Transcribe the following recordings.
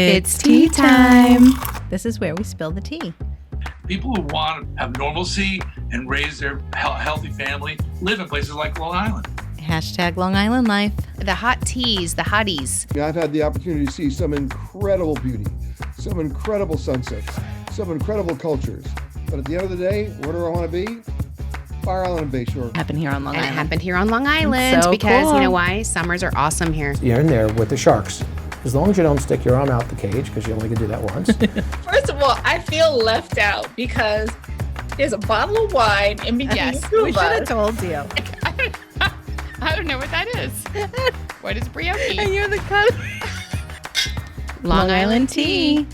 It's tea time. This is where we spill the tea. People who want to have normalcy and raise their healthy family live in places like Long Island. Hashtag Long Island life. The hot teas, the hotties. I've had the opportunity to see some incredible beauty, some incredible sunsets, some incredible cultures. But at the end of the day, where do I want to be? Fire Island and Bayshore. Happened here on Long Island. It happened here on Long Island So because, cool. you know why? Summers are awesome here. You're in there with the sharks. As long as you don't stick your arm out the cage, because you only can do that once. First of all, I feel left out because there's a bottle of wine in between Yes, the two We of should have us. told you. I don't know what that is. What is brioche? And you're the cut. Long Island tea.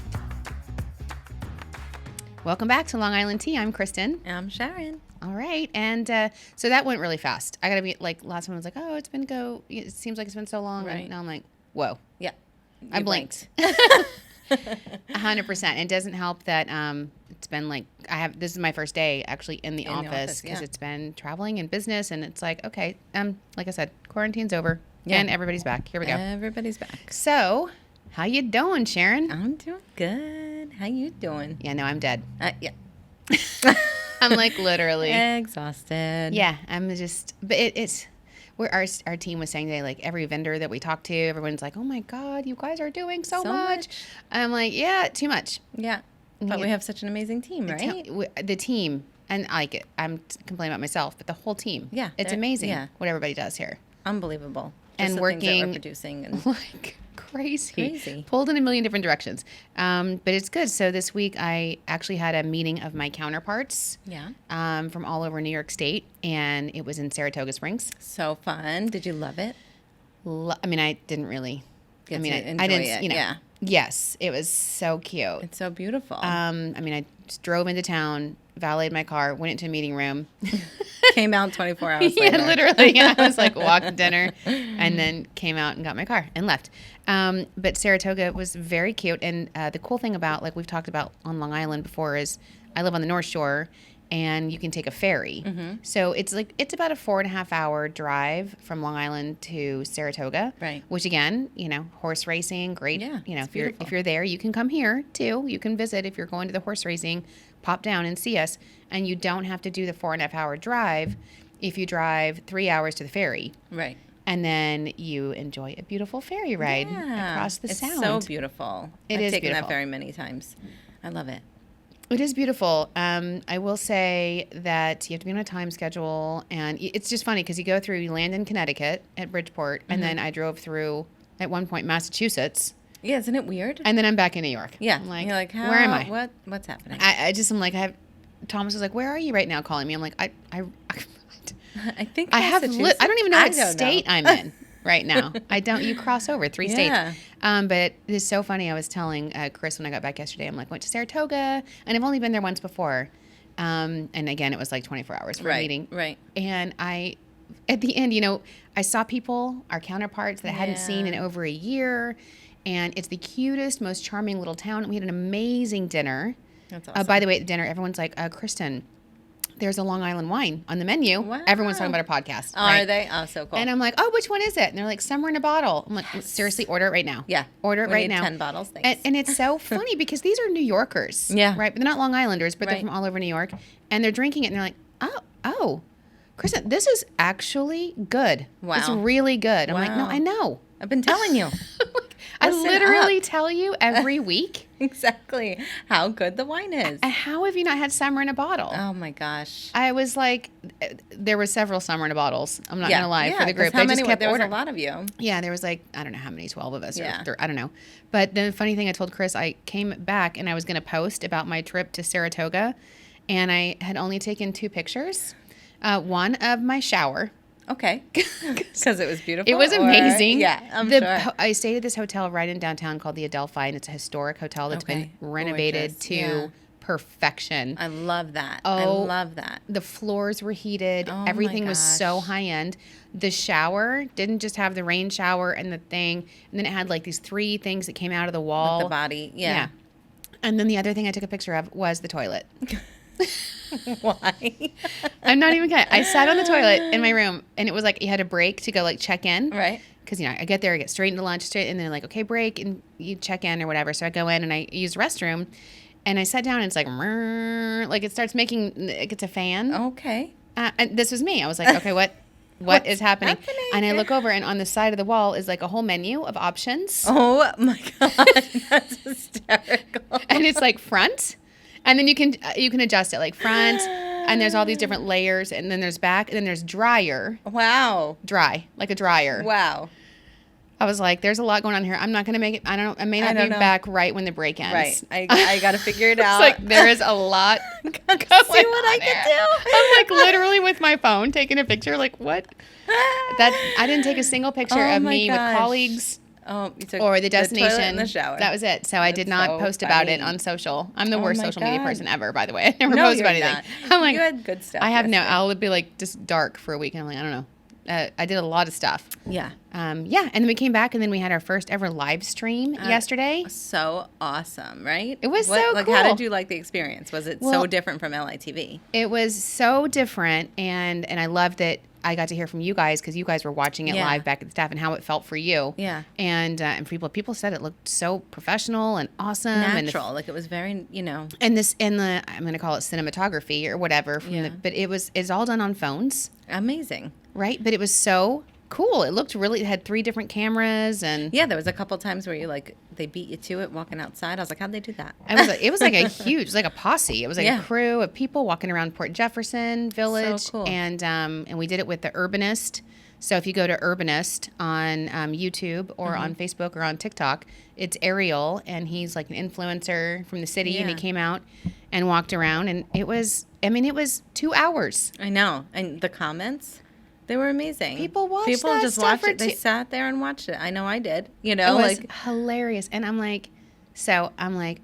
Welcome back to Long Island Tea. I'm Kristen. I'm Sharon. All right. And so that went really fast. I got to be like, last one was like, oh, it seems like it's been so long. Right. And now I'm like, whoa. Yeah. I blinked. 100%. It doesn't help that it's been like this is my first day actually in the office because it's been traveling and business, and it's like, okay, like I said, quarantine's over and everybody's back. Here we go. Everybody's back. So, how you doing, Sharon? I'm doing good. How you doing? Yeah, no, I'm dead. Yeah. I'm like literally Exhausted. Yeah, I'm just, but it's. Where our team was saying today, like every vendor that we talk to, everyone's like, "Oh my God, you guys are doing so much." I'm like, "Yeah, too much." Yeah. But we have such an amazing team, right? The team, and I like it. I'm complaining about myself, but the whole team. Yeah, it's amazing. What everybody does here. Unbelievable. Just And the working things that we're producing and like crazy, pulled in a million different directions. But it's good. So this week I actually had a meeting of my counterparts. Yeah. From all over New York State, and it was in Saratoga Springs. So fun. Did you love it? I mean, I didn't really. Get I mean, to I didn't. enjoy it, You know. yeah. Yes, it was so cute. It's so beautiful. I mean, I just drove into town, valeted my car, went into a meeting room. Came out 24 hours later. Yeah, literally. I was like, walked to dinner and then came out and got my car and left. But Saratoga was very cute. And the cool thing about, like we've talked about on Long Island before, is I live on the North Shore and you can take a ferry. Mm-hmm. So it's about a 4.5 hour drive from Long Island to Saratoga. Right. Which again, horse racing, great. Yeah, If you're there, you can come here too. You can visit if you're going to the horse racing, pop down and see us. And you don't have to do the 4.5 hour drive if you drive 3 hours to the ferry. Right. And then you enjoy a beautiful ferry ride across the Sound. It's so beautiful. I've taken beautiful. that ferry many times. I love it. It is beautiful. I will say that you have to be on a time schedule, and it's just funny because you land in Connecticut at Bridgeport, and then I drove through, at one point, Massachusetts. Yeah, isn't it weird? And then I'm back in New York. Yeah. I'm like, you're like, where am I? What's happening? I'm like, Thomas was like, where are you right now calling me? I'm like, I think I have, I don't even know what state I'm in right now. You cross over 3 states. But it's so funny. I was telling Chris when I got back yesterday, I'm like, went to Saratoga, and I've only been there once before. And again, it was like 24 hours for a meeting. Right. And at the end, I saw people, our counterparts that I hadn't seen in over a year. And it's the cutest, most charming little town. We had an amazing dinner. That's awesome. By the way, at dinner, everyone's like, Kristen, there's a Long Island wine on the menu. Wow. Everyone's talking about our podcast. Oh, right? Are they? Oh, so cool. And I'm like, which one is it? And they're like, somewhere in a bottle. I'm like, seriously, order it right now. Yeah. Order it right now. 10 bottles, thanks. And it's so funny because these are New Yorkers. Yeah. Right? But they're not Long Islanders, but they're from all over New York. And they're drinking it and they're like, oh, Kristen, this is actually good. Wow. It's really good. I'm like, no, I know. I've been telling you. I literally tell you every week. Exactly how good the wine is. How have you not had summer in a bottle? Oh my gosh. I was like, there were several summer in a bottles. I'm not gonna lie for the group. They just kept there ordering. was a lot of you. Yeah, there was like, I don't know how many, 12 of us. Yeah. Or I don't know. But the funny thing, I told Chris, I came back and I was gonna post about my trip to Saratoga, and I had only taken 2 pictures. One of my shower. Okay. Because it was beautiful. It was amazing. Yeah, I'm sure. I stayed at this hotel right in downtown called the Adelphi, and it's a historic hotel that's been renovated Gorgeous. to perfection. I love that. Oh, I love that. The floors were heated. Oh, Everything my was so gosh. high end. The shower didn't just have the rain shower and the thing, and then it had like these 3 things that came out of the wall. With the body. Yeah. And then the other thing I took a picture of was the toilet. Why? I'm not even kidding. I sat on the toilet in my room, and it was like you had a break to go like check in. Right. Because, I get there, I get straight into lunch, and then like, okay, break, and you check in or whatever. So I go in, and I use the restroom, and I sat down, and it's like, it starts making, like it's a fan. Okay. And this was me. I was like, okay, what is happening? And I look over, and on the side of the wall is like a whole menu of options. Oh my God, that's hysterical. And it's like front, and then you can adjust it like front, and there's all these different layers, and then there's back, and then there's dryer. Wow. Dry, like a dryer. Wow. I was like, there's a lot going on here. I'm not going to make it. I may not be back right when the break ends. Right. I got to figure it out. It's like, there is a lot going on. See what I can do. I'm like literally with my phone taking a picture. Like, what? I didn't take a single picture of me with colleagues. Oh, you took or the destination. The toilet and the shower. That was it. So I did not post about it on social. I'm the worst social media person ever, by the way. I never post about anything. I'm like, you had good stuff. I have I'll be like just dark for a week, and I'm like, I don't know. I did a lot of stuff. Yeah. And then we came back, and then we had our first ever live stream yesterday. So awesome, right? It was so like, cool. How did you like the experience? Was it so different from LITV? It was so different, and I loved that I got to hear from you guys because you guys were watching it live back at the staff and how it felt for you. Yeah. And people said it looked so professional and awesome. Natural. Like it was very, And the I'm going to call it cinematography or whatever. But it's all done on phones. Amazing. Right? But it was so cool. It had 3 different cameras and yeah, there was a couple times where they beat you to it walking outside. I was like, how'd they do that? It was like a huge, like a posse. It was like a crew of people walking around Port Jefferson Village. So cool. And we did it with the Urbanist. So if you go to Urbanist on YouTube or on Facebook or on TikTok, it's Ariel, and he's like an influencer from the city, and he came out and walked around, and it was 2 hours. I know. And the comments, they were amazing. People just watched it. They sat there and watched it. I know I did. It was hilarious. And I'm like,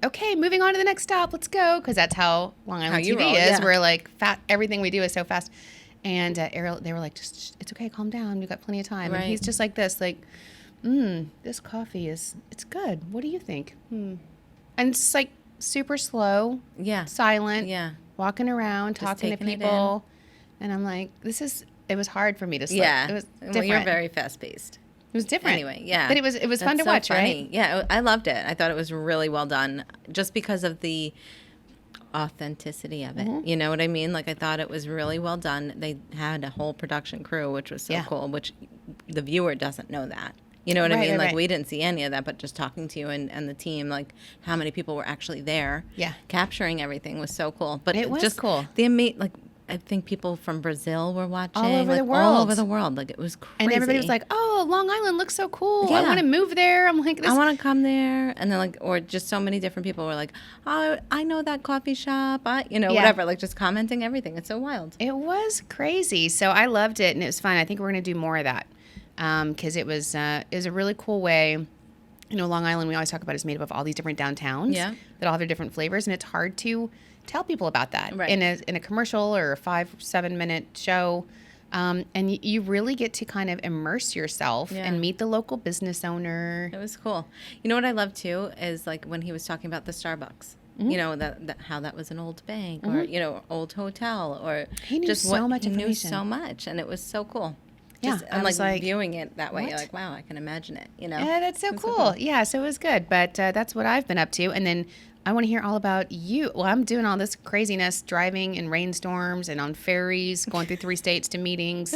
okay, moving on to the next stop. Let's go. Because that's how Long Island TV is. Yeah. We're like, everything we do is so fast. And Ariel, they were like, just, it's okay, calm down. We've got plenty of time. Right. And he's just like this, like, this coffee it's good. What do you think? And it's like super slow. Yeah. Silent. Yeah. Walking around, just talking to people. And I'm like, it was hard for me to sleep. Yeah. It was different. Well, you're very fast-paced. It was different. Anyway, yeah. But it was fun to watch, funny. right? Yeah, I loved it. I thought it was really well done just because of the authenticity of it. Mm-hmm. You know what I mean? Like, I thought it was really well done. They had a whole production crew, which was so cool, which the viewer doesn't know that. You know what I mean? Like, we didn't see any of that, but just talking to you and the team, like, how many people were actually there. Yeah. Capturing everything was so cool. But it was just cool. I think people from Brazil were watching. All over the world. All over the world. Like, it was crazy. And everybody was like, oh, Long Island looks so cool. Yeah. I want to move there. I'm like, I want to come there. And then, like, or just so many different people were like, oh, I know that coffee shop. Whatever. Like, just commenting everything. It's so wild. It was crazy. So I loved it, and it was fun. I think we're going to do more of that because it was a really cool way. Long Island, we always talk about, is made up of all these different downtowns that all have their different flavors, and it's hard to tell people about that in a commercial or a 5-7 minute show. And you really get to kind of immerse yourself and meet the local business owner. It was cool. You know what I love too is like when he was talking about the Starbucks. Mm-hmm. That how that was an old bank or old hotel or he knew just so much he knew information. So much, and it was so cool. I'm like viewing it that way. You're like, wow, I can imagine it. Yeah, that's so cool. Yeah, so it was good. But that's what I've been up to, and then I want to hear all about you. Well, I'm doing all this craziness, driving in rainstorms and on ferries, going through 3 states to meetings,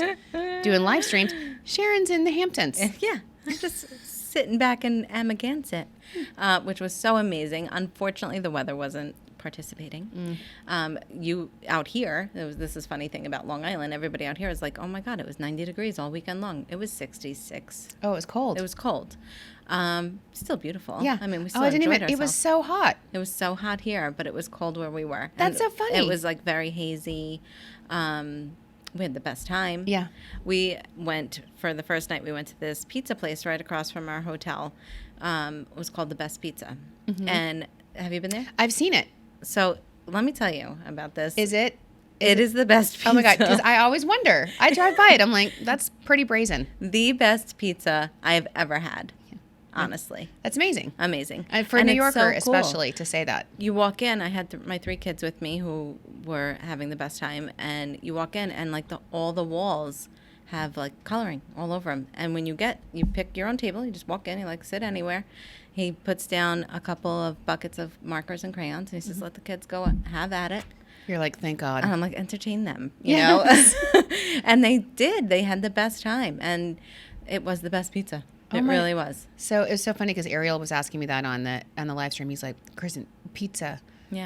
doing live streams. Sharon's in the Hamptons. Yeah, I'm just sitting back in Amagansett, which was so amazing. Unfortunately, the weather wasn't participating. You out here, this is funny thing about Long Island, everybody out here is like, oh my God, it was 90 degrees all weekend long. It was 66. Oh, it was cold. It was cold. Still beautiful. Yeah. I mean, we still enjoyed ourselves. It was so hot. It was so hot here, but it was cold where we were. That's so funny. It was like very hazy. We had the best time. Yeah. We went, for the first night, we went to this pizza place right across from our hotel. It was called The Best Pizza. Mm-hmm. And have you been there? I've seen it. So let me tell you about this. Is it? It is the best pizza. Oh my God, because I always wonder. I drive by it. I'm like, that's pretty brazen. The best pizza I've ever had. honestly. That's amazing. Amazing. And for a And New it's Yorker, so cool. especially, to say that. You walk in, I had my 3 kids with me who were having the best time, and you walk in and like all the walls have like coloring all over them. And when you pick your own table, you just walk in, you like sit anywhere. He puts down a couple of buckets of markers and crayons, and he says, let the kids go have at it. You're like, thank God. And I'm like, entertain them, you know? And they did. They had the best time. And it was the best pizza. It really was. So it was so funny because Ariel was asking me that on the live stream. He's like, Kristen, pizza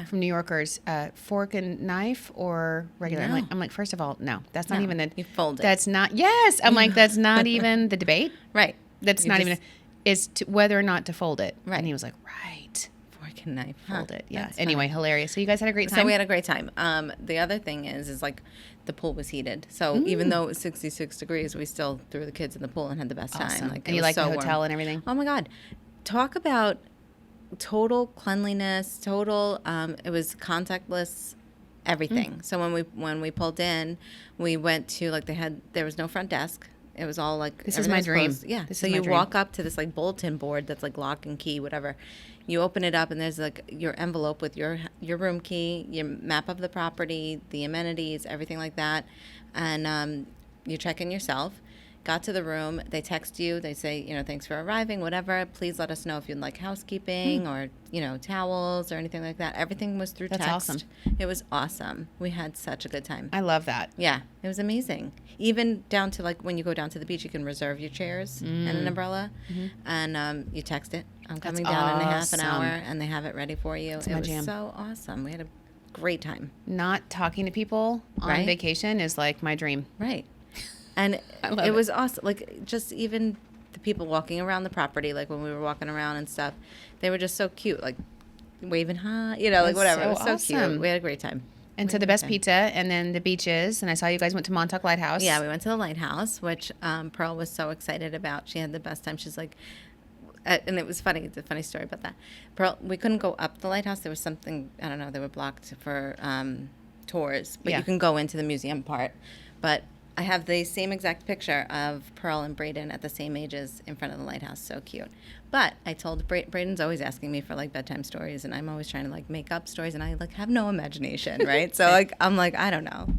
from New Yorkers, fork and knife or regular? No. I'm like, first of all, no. That's not even the... You fold it. That's not... Yes. I'm like, that's not even the debate. Right. That's not even... Is whether or not to fold it. Right. And he was like, right. Fork and knife. Fold it. Yeah. That's Anyway, funny. hilarious. So you guys had a great time? So we had a great time. The other thing is like the pool was heated. So even though it was 66 degrees, we still threw the kids in the pool and had the best Awesome. time. Like, And you liked the hotel and everything? Oh my God. Talk about total cleanliness, total, it was contactless everything. So when we pulled in, we went to like there was no front desk. It was all like, This is my dream. closed. Yeah. This So is my you dream. walk up to this like bulletin board that's like lock and key, whatever. You open it up and there's like your envelope with your room key, your map of the property, the amenities, everything like that. And you check in yourself. Got to the room, they text you, they say, thanks for arriving, whatever. Please let us know if you'd like housekeeping or, towels or anything like that. Everything was through That's text. awesome. It was awesome. We had such a good time. I love that. Yeah, it was amazing. Even down to like when you go down to the beach, you can reserve your chairs and an umbrella, and you text it. I'm coming down in a half an hour, awesome. and they have it ready for you. It my was jam. so awesome. We had a great time. Not talking to people on Right. vacation is like my dream. Right. And love it was awesome. Like, just even the people walking around the property, like when we were walking around and stuff, they were just so cute, like waving hi, like That's whatever. so It was so awesome. cute. We had a great time. And We so had the a best great time. pizza and then the beaches. And I saw you guys went to Montauk Lighthouse. Yeah, we went to the lighthouse, which Pearl was so excited about. She had the best time. She's like, and it was funny. It's a funny story about that. Pearl, we couldn't go up the lighthouse. There was something, I don't know, they were blocked for tours. But Yeah. you can go into the museum part. But I have the same exact picture of Pearl and Brayden at the same ages in front of the lighthouse. So cute. But I told Brayden's always asking me for like bedtime stories, and I'm always trying to like make up stories, and I like have no imagination, right? So like I'm like, I don't know.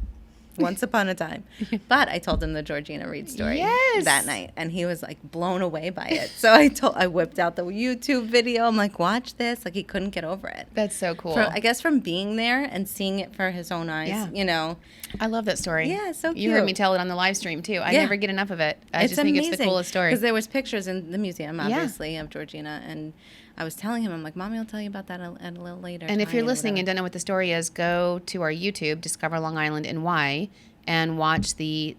Once upon a time. But I told him the Georgina Reed story Yes. that night, and he was like blown away by it. So I whipped out the YouTube video. I'm like, watch this. Like, he couldn't get over it. That's so cool. I guess from being there and seeing it for his own eyes, Yeah. I love that story. Yeah, so You heard cute. me tell it on the live stream too. I Yeah. never get enough of it. I It's just think it's the coolest story. Because there was pictures in the museum, obviously, of Georgina, and I was telling him, I'm like, Mommy will tell you about that at a little later. And if you're time," listening and whatever. don't know what the story is, go to our YouTube, Discover Long Island and Why, and watch the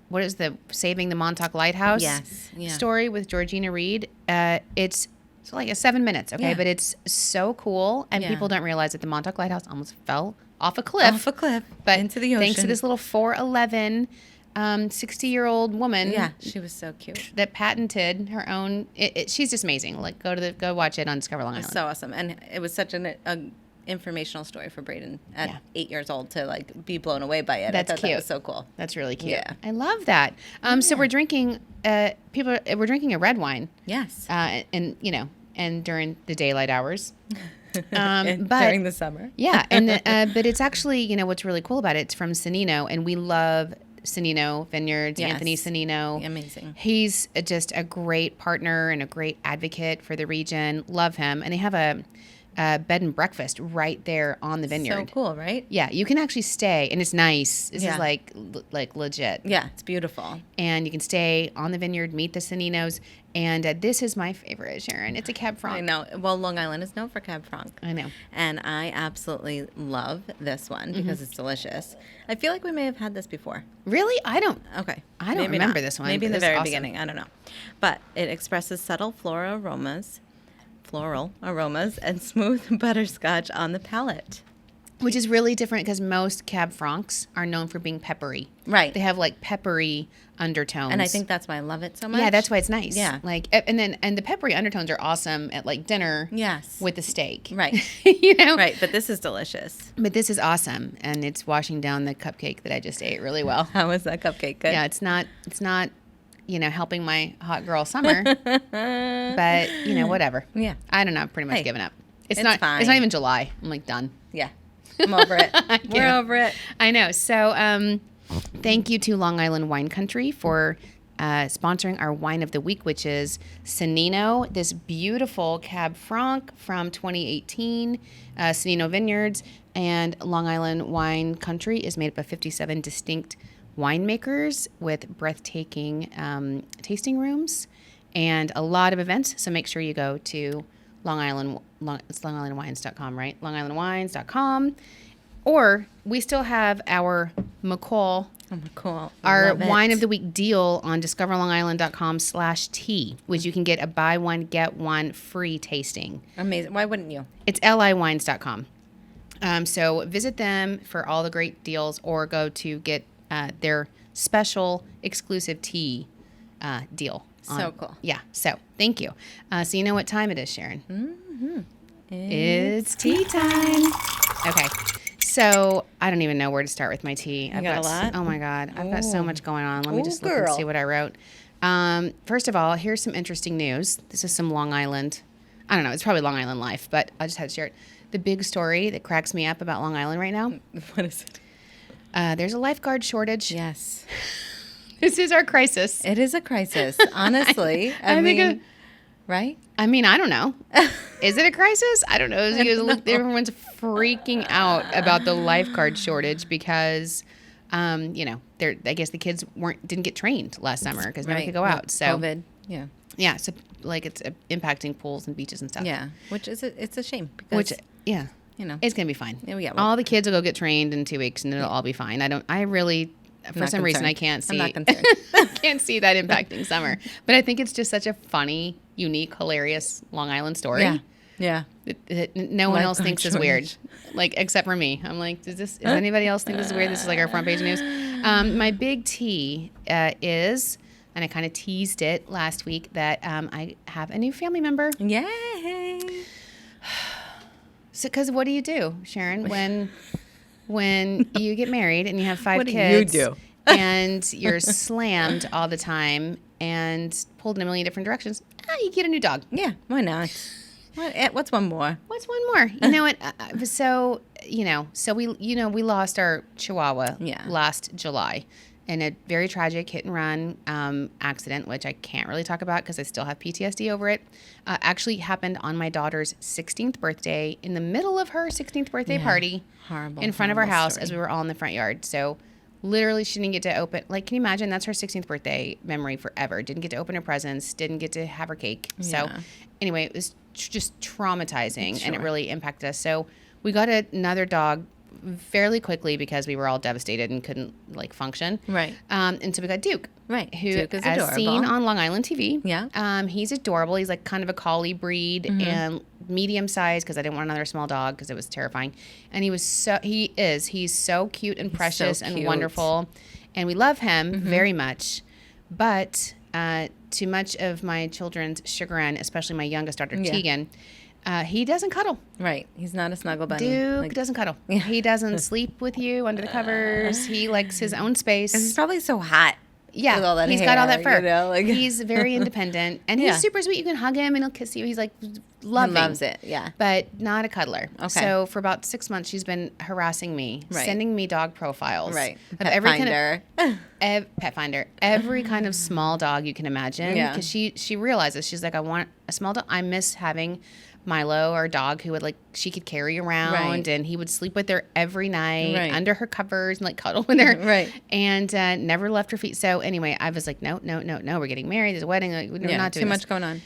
what is the Saving the Montauk Lighthouse Yes, yeah. story with Georgina Reed. It's like 7 minutes, okay, Yeah. but it's so cool, and Yeah. people don't realize that the Montauk Lighthouse almost fell off a cliff. Off a cliff, but into the ocean. thanks to this little 4'11", 60-year-old woman. Yeah, she was so cute. That patented her own. She's just amazing. Like go watch it on Discover Long Island. So awesome. And it was such an informational story for Brayden at Yeah. 8 years old to like be blown away by it. That's I thought cute. That was so cool. That's really cute. Yeah. I love that. So we're drinking. We're drinking a red wine. Yes. And during the daylight hours. And but during the summer. yeah, and but it's actually what's really cool about it. It's from Sannino, and we love Sannino Vineyards. Yes. Anthony Sannino. Amazing. He's just a great partner and a great advocate for the region. Love him, and they have a bed and breakfast right there on the vineyard. So cool, right? Yeah, you can actually stay, and it's nice. This Yeah. is like legit. Yeah, it's beautiful. And you can stay on the vineyard, meet the Sanninos, and this is my favorite, Sharon. It's a Cab Franc. I know. Well, Long Island is known for Cab Franc. I know. And I absolutely love this one because it's delicious. I feel like we may have had this before. Really? I don't. Okay. I don't Maybe remember not. this one, Maybe in but the it's very awesome. beginning. I don't know. But it expresses subtle floral aromas, and smooth butterscotch on the palate. Which is really different because most Cab Francs are known for being peppery. Right. They have like peppery undertones. And I think that's why I love it so much. Yeah, that's why it's nice. Yeah. Like, and the peppery undertones are awesome at like dinner. Yes. With the steak. Right. Right, but this is delicious. But this is awesome, and it's washing down the cupcake that I just ate really well. How was that cupcake? Good? Yeah, it's not helping my hot girl summer. But, whatever. Yeah. I don't know. I've pretty much Hey, given up. it's It's fine. not even July. I'm like done. Yeah. I'm over it. We're over it. I know. So thank you to Long Island Wine Country for sponsoring our wine of the week, which is Sannino, this beautiful Cab Franc from 2018, Sannino Vineyards. And Long Island Wine Country is made up of 57 distinct winemakers with breathtaking tasting rooms and a lot of events. So make sure you go to it's longislandwines.com, right? longislandwines.com. Or we still have our McCall, Cool. our Love it. wine of the week deal on discoverlongisland.com/tea, which you can get a buy one, get one free tasting. Amazing. Why wouldn't you? It's liwines.com. So visit them for all the great deals or go to get their special exclusive tea deal. So cool. Yeah. So thank you. So you know what time it is, Sharon? Mm-hmm. It's tea time. Okay. So I don't even know where to start with my tea. I've got a lot? Oh my God. I've got so much going on. Let me just look and girl. see what I wrote. First of all, here's some interesting news. This is some Long Island. I don't know. It's probably Long Island life, but I just had to share it. The big story that cracks me up about Long Island right now. What is it? There's a lifeguard shortage. Yes. This is our crisis. It is a crisis, honestly. I think right? I mean, I don't know. Is it a crisis? I don't know. Everyone's freaking out about the lifeguard shortage because, I guess the kids didn't get trained last summer because nobody could go out. So COVID. Yeah. Yeah, so like it's impacting pools and beaches and stuff. Yeah. Which is it's a shame because it's gonna be fine. Yeah, all the kids will go get trained in 2 weeks and it'll all be fine. For some reason, I can't see. I'm not concerned. I can't see that impacting summer. But I think it's just such a funny, unique, hilarious Long Island story. Yeah. Yeah. That no one else Lifeguard thinks is weird, shortage. Except for me. I'm like, does anybody else think this is weird? This is like our front page news. My big tea is, and I kind of teased it last week, that I have a new family member. Yay. So, because what do you do, Sharon, when you get married and you have 5 What do kids? you do? And you're slammed all the time and pulled in a million different directions? You get a new dog. Yeah. Why not? What's one more? What's one more? You know what? So we lost our Chihuahua last July in a very tragic hit and run accident, which I can't really talk about because I still have PTSD over it. Actually happened on my daughter's 16th birthday, in the middle of her 16th birthday party, in front of our house as we were all in the front yard. So literally she didn't get to open, can you imagine? That's her 16th birthday memory forever. Didn't get to open her presents, didn't get to have her cake. So anyway, it was just traumatizing and it really impacted us. So we got another dog fairly quickly because we were all devastated and couldn't function. Right. And so we got Duke. Right. Who, Duke is as adorable. seen on Long Island TV. Yeah. He's adorable. He's kind of a collie breed and medium sized because I didn't want another small dog because it was terrifying. And he's so cute and precious and wonderful. And we love him very much. But to much of my children's chagrin, especially my youngest daughter, Tegan, he doesn't cuddle. Right. He's not a snuggle bunny. Duke doesn't cuddle. He doesn't sleep with you under the covers. He likes his own space. He's probably so hot. Yeah, with all that he's hair, got all that fur. He's very independent, and he's Yeah. super sweet. You can hug him, and he'll kiss you. He's loving. He loves it, yeah. But not a cuddler. Okay. So for about 6 months, she's been harassing me, sending me dog profiles. Right. Of Pet every Finder. Pet Finder. Every kind of small dog you can imagine. Yeah. Because she realizes, she's like, I want a small dog. I miss having Milo, our dog, who would she could carry around, Right. and he would sleep with her every night Right. under her covers and cuddle with her, Right. And never left her feet. So anyway, I was like, no, we're getting married. There's a wedding. We're not doing too much this. going on.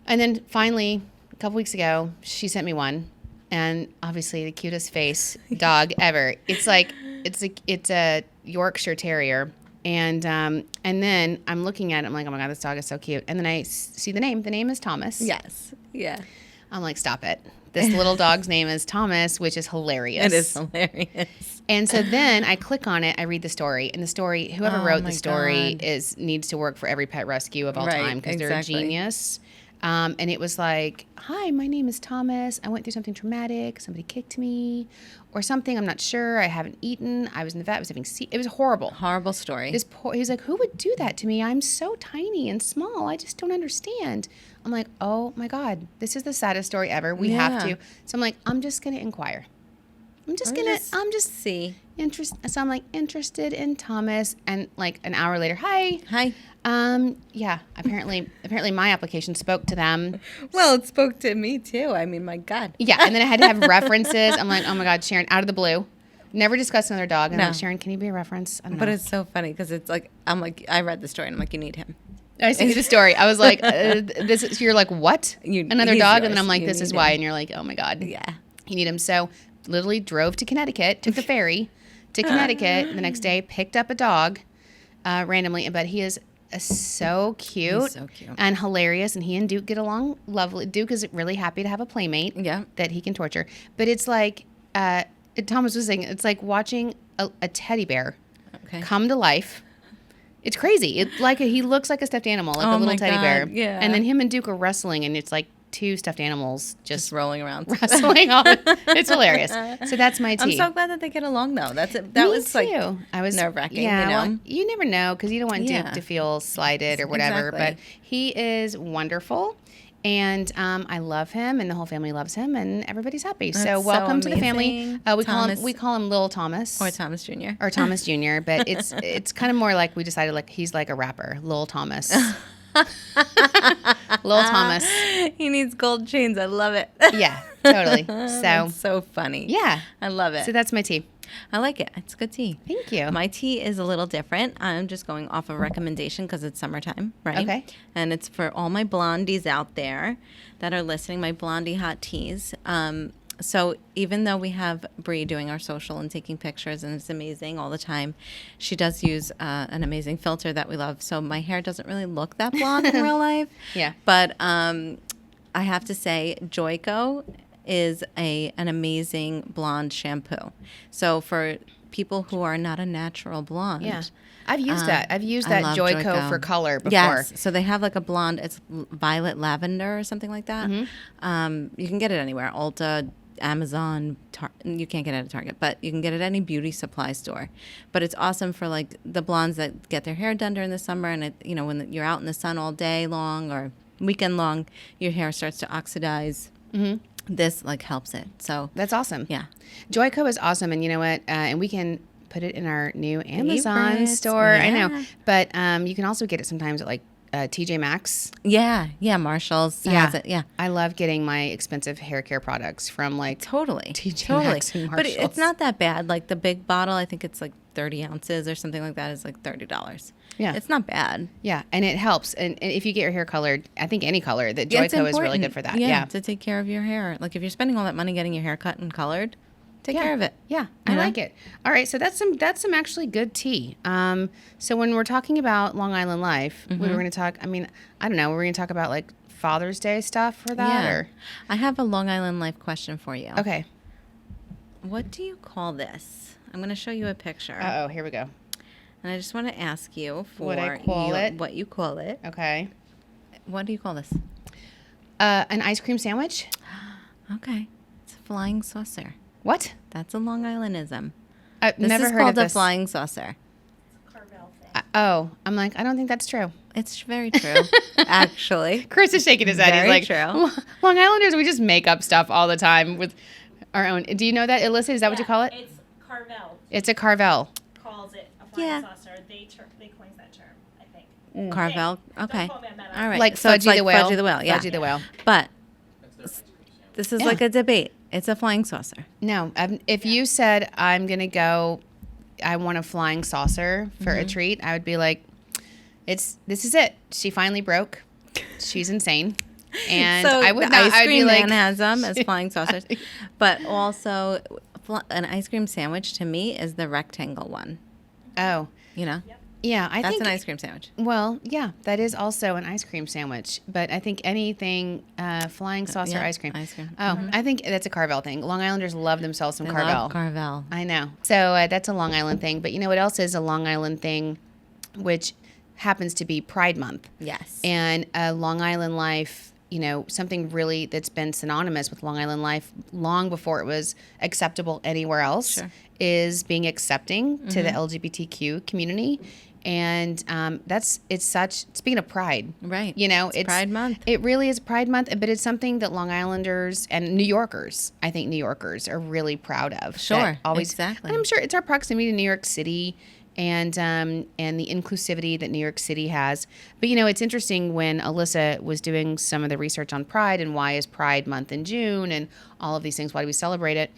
And then finally, a couple weeks ago, she sent me one, and obviously the cutest face dog ever. It's a Yorkshire Terrier. And then I'm looking at it. I'm like, oh my God, this dog is so cute. And then I see the name. The name is Thomas. Yes. Yeah. I'm like, stop it. This little dog's name is Thomas, which is hilarious. It is hilarious. And so then I click on it. I read the story, and the story, whoever wrote the my story God. needs to work for every pet rescue of all Right, time because they're a exactly. genius. And it was like, hi, my name is Thomas. I went through something traumatic. Somebody kicked me or something. I'm not sure. I haven't eaten. I was in the vet. I was having it was horrible. Horrible story. He was like, who would do that to me? I'm so tiny and small. I just don't understand. I'm like, oh my God, this is the saddest story ever. We have to. So I'm like, I'm just going to inquire. I'm just see. So I'm like interested in Thomas, and like an hour later, hi. Yeah. Apparently my application spoke to them. Well, it spoke to me too. I mean, my God. Yeah, and then I had to have references. I'm like, oh my God, Sharon, out of the blue. Never discussed another dog. And I'm like, Sharon, can you be a reference? I don't know. But it's so funny because it's like, I'm like, I read the story and I'm like, you need him. I see the story. I was like, you're like, what? Another he's dog? yours. And then I'm like, You this is need why. him. And you're like, oh my God. Yeah. You need him. So literally drove to Connecticut, took the ferry to Connecticut the next day, picked up a dog randomly. But he is so cute, He's so cute and hilarious. And he and Duke get along lovely. Duke is really happy to have a playmate that he can torture. But it's like, Thomas was saying, it's like watching a teddy bear come to life. It's crazy. It's like he looks like a stuffed animal, like a little teddy bear. Yeah. And then him and Duke are wrestling, and it's like two stuffed animals just rolling around, wrestling on. It's hilarious. So that's my tea. I'm so glad that they get along though. That Me was too. like I was nerve-wracking. Yeah, you know? well, you never know because you don't want Duke to feel slighted or whatever. Exactly. But he is wonderful. And I love him, and the whole family loves him, and everybody's happy. So That's welcome so to the family. amazing. We call him Lil Thomas Or Thomas Jr. or Thomas Jr. But it's kind of more like we decided like he's like a rapper, Lil Thomas. Lil Thomas. He needs gold chains. I love it. Yeah, totally. That's so funny. Yeah, I love it. So that's my tea. I like it. It's good tea. Thank you. My tea is a little different. I'm just going off of recommendation because it's summertime, right? Okay. And it's for all my blondies out there that are listening, my blondie hot teas. So even though we have Bree doing our social and taking pictures, and it's amazing all the time, she does use an amazing filter that we love. So my hair doesn't really look that blonde in real life. Yeah. But I have to say, Joyco is an amazing blonde shampoo. So for people who are not a natural blonde. Yeah. I've used that. I've used that love Joyco for color before. Yes. So they have like a blonde, it's violet lavender or something like that. Mm-hmm. You can get it anywhere. Ulta, Amazon, you can't get it at Target, but you can get it at any beauty supply store. But it's awesome for like the blondes that get their hair done during the summer, and when you're out in the sun all day long or weekend long, your hair starts to oxidize. Mm-hmm. This like helps it. So that's awesome. Yeah. Joyco is awesome. And you know what? And we can put it in our new Amazon Favorites. store. Yeah. I know. But you can also get it sometimes at like TJ Maxx. Yeah. Marshall's has it. Yeah. I love getting my expensive hair care products from like totally TJ Maxx and But Marshalls. it's not that bad. Like the big bottle, I think it's like 30 ounces or something like that is like $30. Yeah. It's not bad. Yeah. And it helps. And if you get your hair colored, I think any color, that Joyco is really good for that. Yeah. To take care of your hair. Like if you're spending all that money getting your hair cut and colored, take care of it. Yeah, I like it. All right, so that's some actually good tea. So when we're talking about Long Island life, we were going to talk. I mean, I don't know. We're going to talk about like Father's Day stuff for that, Yeah. or I have a Long Island life question for you. okay. What do you call this? I'm going to show you a picture. Oh, here we go. And I just want to ask you for What I call it? what you call it. Okay. What do you call this? An ice cream sandwich. Okay. It's a flying saucer. What? That's a Long Islandism. I've This never is heard called of a this. flying saucer. I'm like, I don't think that's true. It's very true, actually. Chris is shaking his head. Very He's like, true. Long Islanders, we just make up stuff all the time with our own. Do you know that, Alyssa? Is that what you call it? It's Carvel It's a Carvel. calls it a flying Yeah. saucer. They coined that term, I think. Carvel. Don't Okay. quote me on that. All right. Like So it's Fudgy like the Whale. Fudgy the Whale. Yeah. Fudgy the Whale. But this is Yeah. like a debate. It's a flying saucer. No, if you said I'm gonna go, I want a flying saucer for a treat, I would be like, this is it. She finally broke. She's insane, and So I would the not. ice I would be cream like, man has them as flying saucers, but also an ice cream sandwich to me is the rectangle one. oh, You know, yeah. I that's think an ice cream sandwich. Well, yeah, that is also an ice cream sandwich. But I think anything flying saucer yeah, ice cream. ice cream. Oh, I think that's a Carvel thing. Long Islanders love themselves some I Carvel. love Carvel. I know. So that's a Long Island thing. But you know what else is a Long Island thing, which happens to be Pride Month. Yes. And Long Island life something really that's been synonymous with Long Island life long before it was acceptable anywhere else is being accepting to the LGBTQ community. And speaking of Pride, Right. It's Pride Month. It really is Pride Month, but it's something that Long Islanders and New Yorkers, I think New Yorkers are really proud of. Sure, And exactly. I'm sure it's our proximity to New York City and the inclusivity that New York City has. But, it's interesting when Alyssa was doing some of the research on Pride and why is Pride Month in June and all of these things, why do we celebrate it?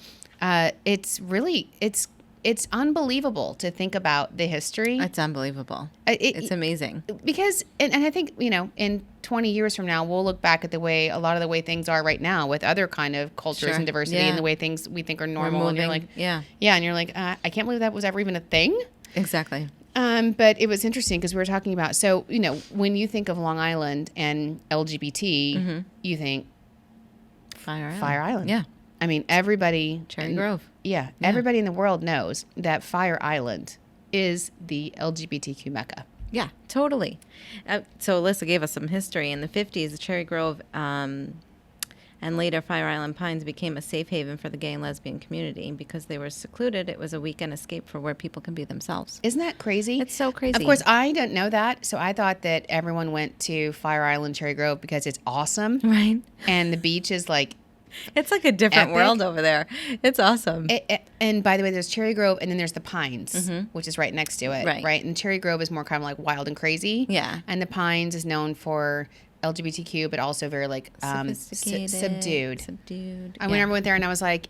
It's unbelievable to think about the history. It's unbelievable. It's amazing. Because, and I think, in 20 years from now, we'll look back at a lot of the way things are right now with other kind of cultures and diversity and the way things we think are normal. And you're like, and you're like, I can't believe that was ever even a thing. Exactly. But it was interesting because we were talking about, so, when you think of Long Island and LGBT, you think Fire Island. Yeah. I mean, everybody. Cherry Grove. Yeah. Everybody in the world knows that Fire Island is the LGBTQ Mecca. Yeah, totally. So Alyssa gave us some history. In the 50s, the Cherry Grove and later Fire Island Pines became a safe haven for the gay and lesbian community. Because they were secluded, it was a weekend escape for where people can be themselves. Isn't that crazy? It's so crazy. Of course, I didn't know that. So I thought that everyone went to Fire Island, Cherry Grove because it's awesome. Right. And the beach is like... It's like a different epic. World over there. It's awesome. And by the way, there's Cherry Grove and then there's the Pines, which is right next to it. Right. And Cherry Grove is more kind of like wild and crazy. Yeah. And the Pines is known for LGBTQ, but also very like Sophisticated, subdued. I went there and I was like,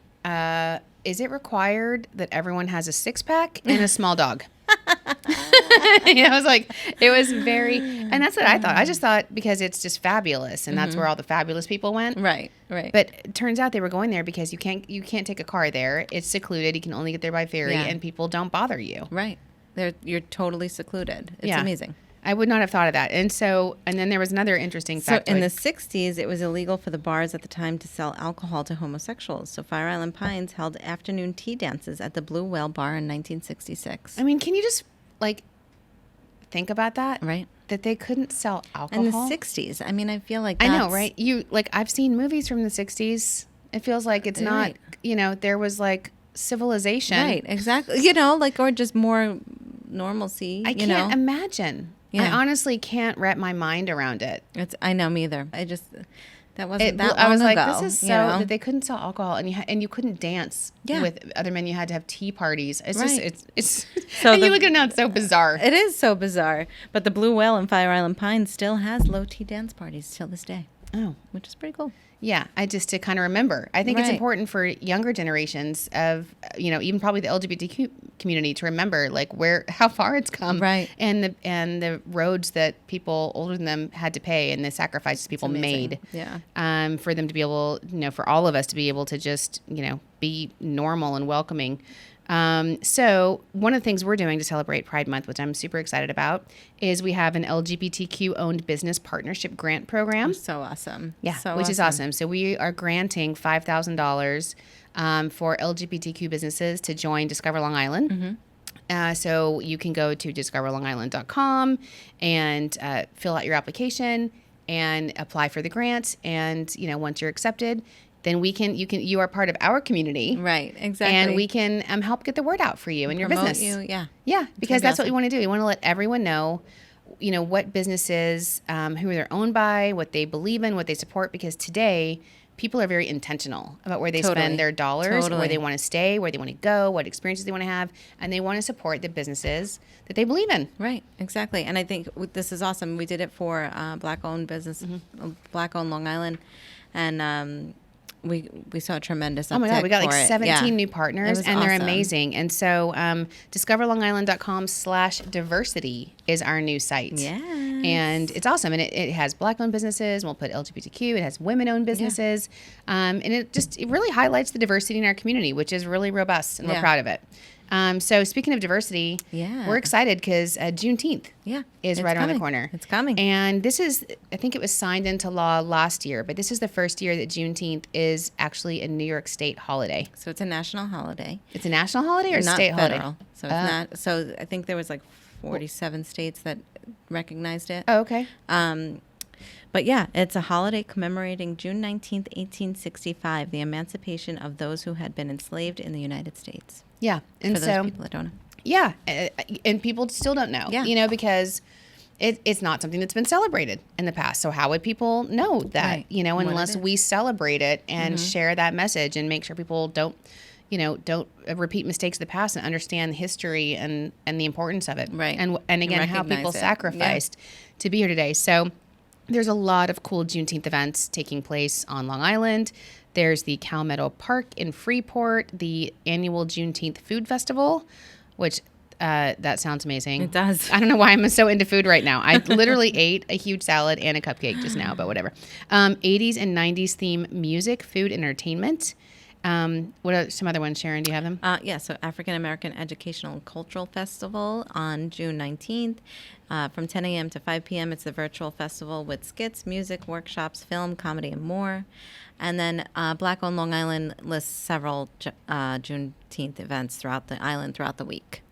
is it required that everyone has a 6-pack and a small dog? I was like, it was very, and that's what I thought. I just thought because it's just fabulous, and that's where all the fabulous people went. Right. But it turns out they were going there because you can't take a car there. It's secluded. You can only get there by ferry, and people don't bother you. Right. You're totally secluded. It's amazing. I would not have thought of that. And then there was another interesting fact. So in the 60s, it was illegal for the bars at the time to sell alcohol to homosexuals. So Fire Island Pines held afternoon tea dances at the Blue Whale Bar in 1966. I mean, can you just think about that? Right. That they couldn't sell alcohol? In the 60s. I mean, I feel like I know, right? I've seen movies from the 60s. It feels like it's not, there was like civilization. Right, exactly. Or just more normalcy. I can't imagine. Yeah. I honestly can't wrap my mind around it. I know, me either. That wasn't that long I was ago, like, this is so that they couldn't sell alcohol and you couldn't dance with other men. You had to have tea parties. It's just it's so and you look at it now, it's so bizarre. It is so bizarre. But the Blue Whale in Fire Island Pines still has low tea dance parties till this day. Oh, which is pretty cool. Yeah, just to kind of remember. I think it's important for younger generations of, even probably the LGBTQ community to remember how far it's come, right? And the roads that people older than them had to pay and the sacrifices people made, for them to be able, for all of us to be able to just, be normal and welcoming. So one of the things we're doing to celebrate Pride Month, which I'm super excited about, is we have an LGBTQ-owned business partnership grant program. Oh, so awesome. Yeah, which is awesome. So we are granting $5,000 for LGBTQ businesses to join Discover Long Island. So you can go to discoverlongisland.com and fill out your application and apply for the grant. And, once you're accepted, then you are part of our community. Right, exactly. And we can help get the word out for you and your business. Yeah, because that's what we want to do. We want to let everyone know, what businesses, who they're owned by, what they believe in, what they support, because today people are very intentional about where they spend their dollars, where they want to stay, where they want to go, what experiences they want to have, and they want to support the businesses that they believe in. Right, exactly. And I think this is awesome. We did it for Black-owned business, Black-owned Long Island, and we saw a tremendous uptick. Oh my God, we got like for 17 new partners, and they're awesome. amazing. And so discoverlongisland.com/diversity is our new site. Yeah. And it's awesome. And it has Black-owned businesses, and we'll put LGBTQ, it has women-owned businesses. And it really highlights the diversity in our community, which is really robust, and we're proud of it. So speaking of diversity, we're excited because Juneteenth is right around the corner. It's coming. And this is, I think it was signed into law last year, but this is the first year that Juneteenth is actually a New York State holiday. So it's a national holiday. It's a national holiday or a not state federal. holiday? So it's not. So I think there was like 47 states that recognized it. Oh, okay. But yeah, it's a holiday commemorating June 19th, 1865, the emancipation of those who had been enslaved in the United States. Yeah. And For those people that don't know. Yeah. And people still don't know, Yeah. because it's not something that's been celebrated in the past. So how would people know that, Right. What it unless is. we celebrate it and share that message and make sure people don't repeat mistakes of the past and understand history and the importance of it. Right. And again, how recognize people it. sacrificed to be here today. So there's a lot of cool Juneteenth events taking place on Long Island. There's the Calmetto Park in Freeport, the annual Juneteenth Food Festival, which that sounds amazing. It does. I don't know why I'm so into food right now. I literally ate a huge salad and a cupcake just now, but whatever. 80s and 90s theme music, food, entertainment. What are some other ones, Sharon? Do you have them? So African American Educational and Cultural Festival on June 19th. From 10 a.m. to 5 p.m. It's a virtual festival with skits, music, workshops, film, comedy, and more. And then Black on Long Island lists several Juneteenth events throughout the island throughout the week.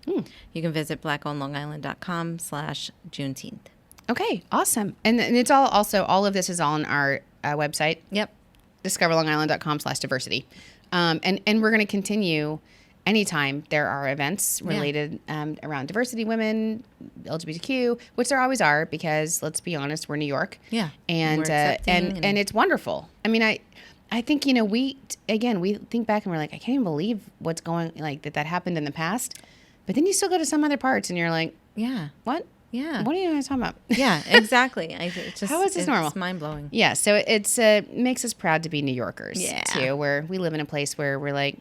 You can visit blackonlongisland.com/Juneteenth. Okay, awesome. And it's all of this is on our website. Yep. discoverlongisland.com/diversity. And we're going to continue anytime there are events related around diversity, women, LGBTQ, which there always are, because let's be honest, we're New York. Yeah. And We're accepting and it's wonderful. I mean, I think, we think back and we're like, I can't even believe what's going, like that happened in the past. But then you still go to some other parts and you're like, Yeah. what? Yeah. What are you guys talking about? Yeah, exactly. It's just, How is this normal? It's mind-blowing. Yeah, so it's makes us proud to be New Yorkers, too, where we live in a place where we're like,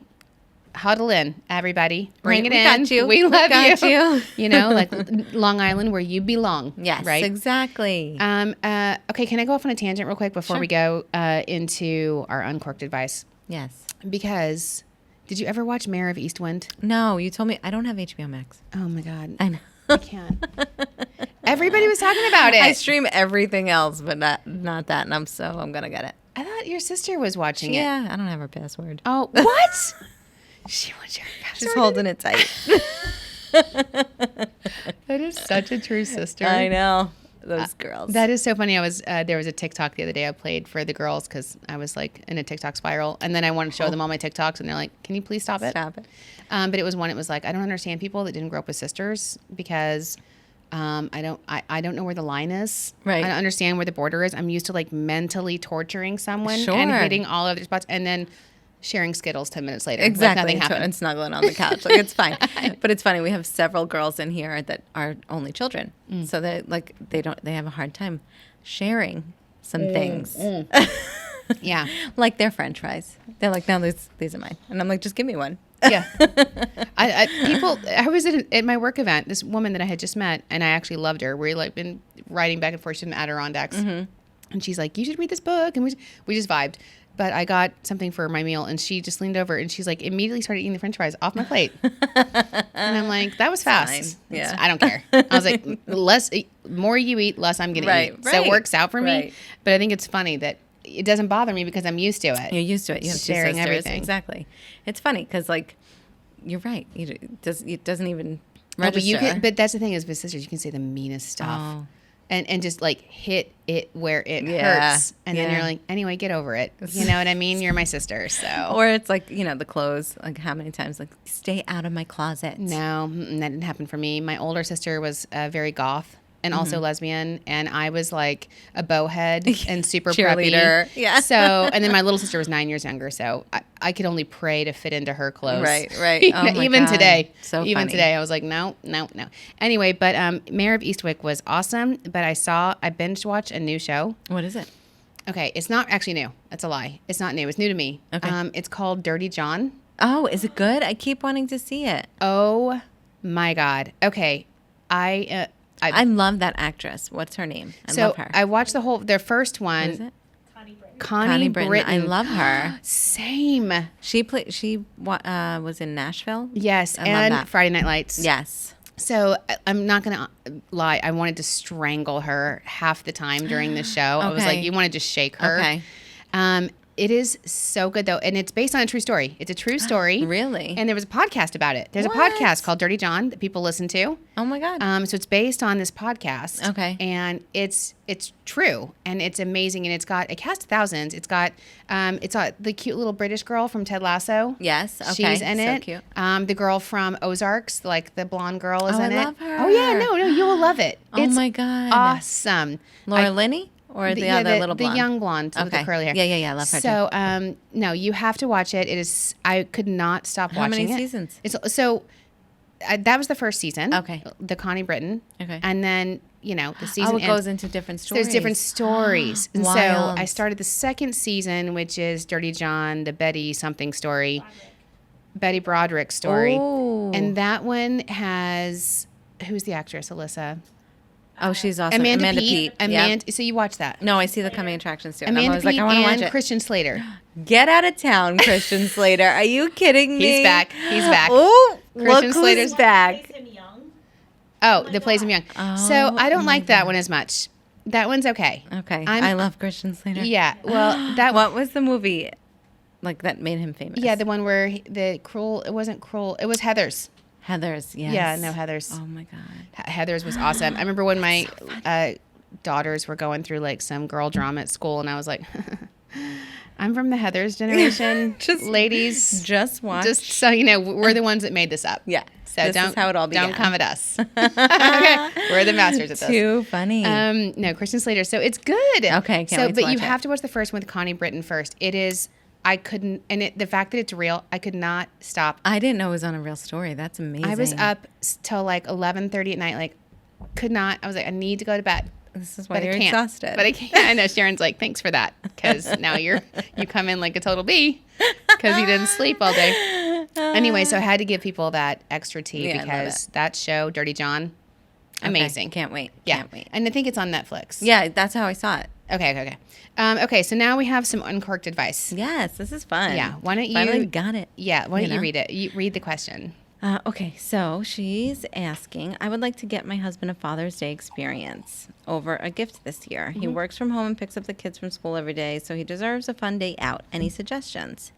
huddle in, everybody. Bring it We in. got you. We love got you. Like Long Island, where you belong. Yes, right? exactly. Okay, can I go off on a tangent real quick before Sure. we go into our Uncorked Advice? Yes. Because did you ever watch Mayor of Eastwind? No, you told me I don't have HBO Max. Oh, my God. I know. I can't. Everybody was talking about it. I stream everything else, but not that, and I'm gonna get it. I thought your sister was watching it. Yeah, I don't have her password. Oh, what? She wants your password. She's holding it tight. That is such a true sister. I know those girls. That is so funny. I was there was a TikTok the other day I played for the girls because I was like in a TikTok spiral, and then I wanted to show them all my TikToks, and they're like, "Can you please stop it?" Stop it. But it was one. It was like, I don't understand people that didn't grow up with sisters because I don't know where the line is. Right. I don't understand where the border is. I'm used to like mentally torturing someone Sure. and hitting all of their spots, and then sharing Skittles 10 minutes later. Exactly. Like nothing happened. And snuggling on the couch. Like, it's fine. But it's funny. We have several girls in here that are only children. So they have a hard time sharing some things. Yeah. Like their French fries. They're like, no, these are mine. And I'm like, just give me one. Yeah. I was at my work event, this woman that I had just met, and I actually loved her. We like been riding back and forth in the Adirondacks. And she's like, you should read this book. And we just vibed. But I got something for my meal, and she just leaned over, and she's like, immediately started eating the French fries off my plate. And I'm like, that was fast. Fine. Yeah. I don't care. I was like, more you eat, less I'm going to eat. So it works out for me. Right. But I think it's funny that it doesn't bother me because I'm used to it. You're used to it. You have Sharing two sisters. everything. Exactly. It's funny because, like, you're right. It doesn't even Oh, register. but that's the thing is with sisters, you can say the meanest stuff. Oh. And just like hit it where it Yeah. hurts. And then Yeah. you're like, anyway, get over it. You know what I mean? You're my sister. So. Or it's like, the clothes. Like, how many times? Like, stay out of my closet. No, that didn't happen for me. My older sister was very goth and also lesbian. And I was like a bowhead and super Cheerleader. preppy. Yeah. So, and then my little sister was 9 years younger. So I could only pray to fit into her clothes. Right. Oh my Even God. today. So even funny. today, I was like, no. Anyway, but Mayor of Eastwick was awesome. But I binge watched a new show. What is it? Okay, it's not actually new. That's a lie. It's not new. It's new to me. Okay. It's called Dirty John. Oh, is it good? I keep wanting to see it. Oh my God. Okay, I love that actress. What's her name? I love her. I watched their first one. What is it? Connie Britton. Connie Britton. Britton. I love her. Same. She was in Nashville. Yes, I love and that. Friday Night Lights. Yes. So I'm not gonna lie. I wanted to strangle her half the time during the show. I was like, Okay. you want to just shake her. Okay. It is so good though, and it's based on a true story. It's a true story. Really? And there was a podcast about it. There's What? a podcast called Dirty John that people listen to. Oh my God. So it's based on this podcast. Okay. And it's true, and it's amazing, and it's got a cast of thousands. It's got the cute little British girl from Ted Lasso. Yes. Okay. She's in so it. Cute. The girl from Ozarks, like the blonde girl, is Oh, in I it. love her. Oh yeah, no, you will love it. Oh It's my God. awesome. Laura Linney or the other little blonde? The young blonde with the curly hair. Yeah. I love her too. So, no, you have to watch it. It is. I could not stop How watching many it. seasons? That was the first season. Okay. The Connie Britton. Okay. And then the season. it goes into different stories. There's different stories, and so Wild. I started the second season, which is Dirty John, the Betty something story, Betty Broderick story, Oh. and that one has who's the actress? Alyssa. Oh, she's awesome. Amanda Peet. Yep. So you watch that. No, I see the coming attractions too. And I'm Amanda always like, Peet I want to watch and it. Christian Slater. Get out of town, Christian Slater. Are you kidding me? He's back. He's back. Oh, Christian look who's Slater's back. Plays him young. Oh, the plays him young. So I don't my like that one as much. That one's okay. Okay. I'm- I love Christian Slater. Yeah. Well, that What was the movie like that made him famous? Yeah, the one where the cruel. It wasn't cruel. It was Heather's. Heather's, yes. Yeah, no, Heather's. Oh my God. Heather's was awesome. I remember when my daughters were going through like some girl drama at school, and I was like, I'm from the Heather's generation. Ladies, Just watch. just so you know, we're the ones that made this up. yeah. So this don't is how it all began. don't come at us. Okay, we're the masters at this. Too funny. No, Christian Slater. So it's good. Okay, can't wait to but you watch it. have to watch the first one with Connie Britton first. It is. I couldn't, and the fact that it's real, I could not stop. I didn't know it was on a real story. That's amazing. I was up till like 11:30 at night. Like, could not. I was like, I need to go to bed. This is why But you're I can't. exhausted. But I can't. I know Sharon's like, thanks for that, because now you come in like a total bee because you didn't sleep all day. Anyway, so I had to give people that extra tea Yeah, I love because that show, Dirty John, amazing. Can't wait. Yeah, Can't wait. and I think it's on Netflix. Yeah, that's how I saw it. Okay. Okay, so now we have some uncorked advice. Yes, this is fun. Yeah, why don't you? Finally got it. Yeah, why don't you know? read it? You read the question. Okay, so she's asking, I would like to get my husband a Father's Day experience over a gift this year. He works from home and picks up the kids from school every day, so he deserves a fun day out. Any suggestions?